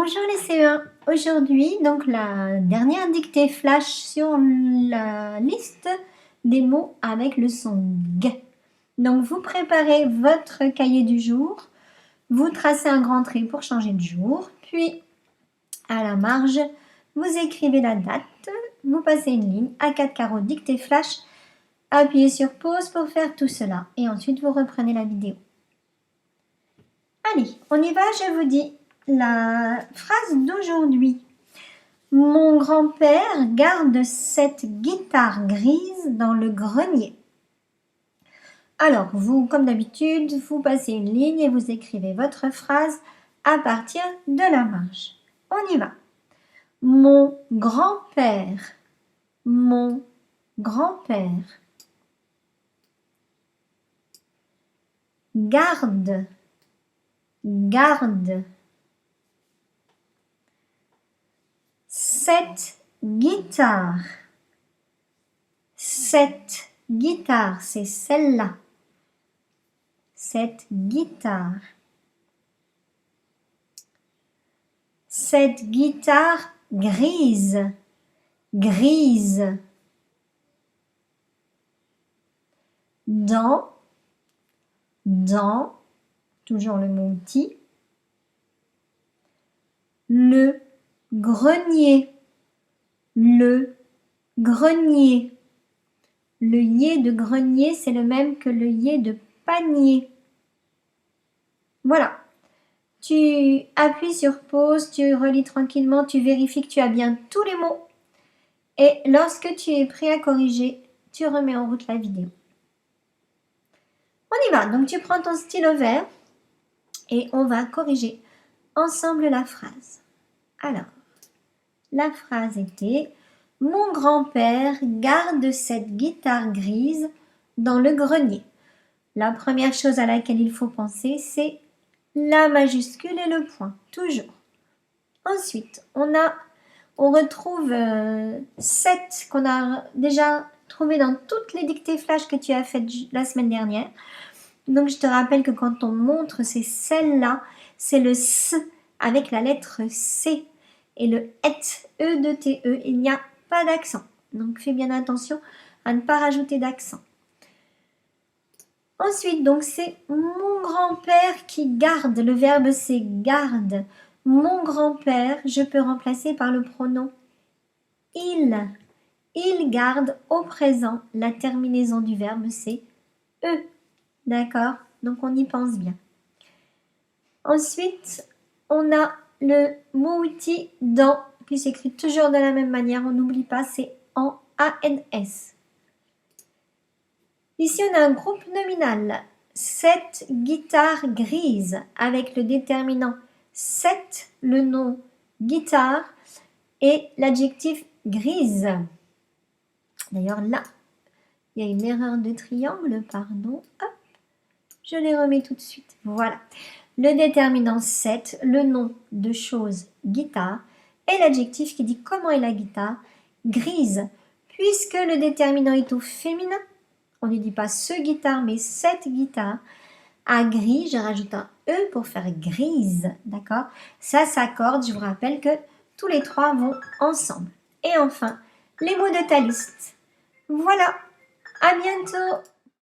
Bonjour les CE1, aujourd'hui donc la dernière dictée flash sur la liste des mots avec le son G. Donc vous préparez votre cahier du jour, vous tracez un grand trait pour changer de jour, puis à la marge vous écrivez la date, vous passez une ligne à 4 carreaux dictée flash, appuyez sur pause pour faire tout cela et ensuite vous reprenez la vidéo. Allez, on y va, je vous dis la phrase d'aujourd'hui. Mon grand-père garde cette guitare grise dans le grenier. Alors, vous, comme d'habitude, vous passez une ligne et vous écrivez votre phrase à partir de la marge. On y va. Mon grand-père garde cette guitare, c'est celle-là, cette guitare grise, dans, toujours le mot outil, le grenier. Le yé de grenier, c'est le même que le yé de panier. Voilà. Tu appuies sur pause, tu relis tranquillement, tu vérifies que tu as bien tous les mots. Et lorsque tu es prêt à corriger, tu remets en route la vidéo. On y va. Donc tu prends ton stylo vert et on va corriger ensemble la phrase. Alors, la phrase était « Mon grand-père garde cette guitare grise dans le grenier ». La première chose à laquelle il faut penser, c'est la majuscule et le point, toujours. Ensuite, on retrouve 7 qu'on a déjà trouvé dans toutes les dictées flash que tu as faites la semaine dernière. Donc, je te rappelle que quand on montre, c'est celle-là, c'est le S avec la lettre C. Et le E de TE, il n'y a pas d'accent. Donc, fais bien attention à ne pas rajouter d'accent. Ensuite, donc, c'est mon grand-père qui garde. Le verbe, c'est garde. Mon grand-père, je peux remplacer par le pronom il. Il garde au présent. La terminaison du verbe, c'est E. D'accord? Donc, on y pense bien. Ensuite, on a le mot outil dans, qui s'écrit toujours de la même manière, on n'oublie pas, c'est en ANS. Ici, on a un groupe nominal, cette guitare grise, avec le déterminant cette, le nom guitare et l'adjectif grise. D'ailleurs, là, il y a une erreur de triangle, pardon. Hop, je les remets tout de suite. Voilà. Le déterminant cette, le nom de chose guitare et l'adjectif qui dit comment est la guitare, grise. Puisque le déterminant est au féminin, on ne dit pas ce guitare mais cette guitare. À gris, je rajoute un E pour faire grise, d'accord? Ça s'accorde, je vous rappelle que tous les trois vont ensemble. Et enfin, les mots de ta liste. Voilà, à bientôt!